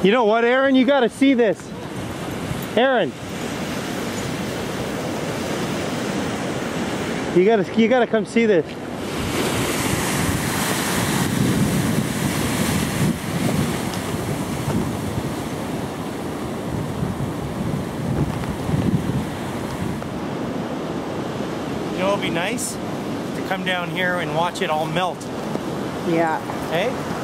You know what, Aaron? You got to see this. Aaron. You gotta come see this. You know, it'd be nice to come down here and watch it all melt. Yeah. Hey?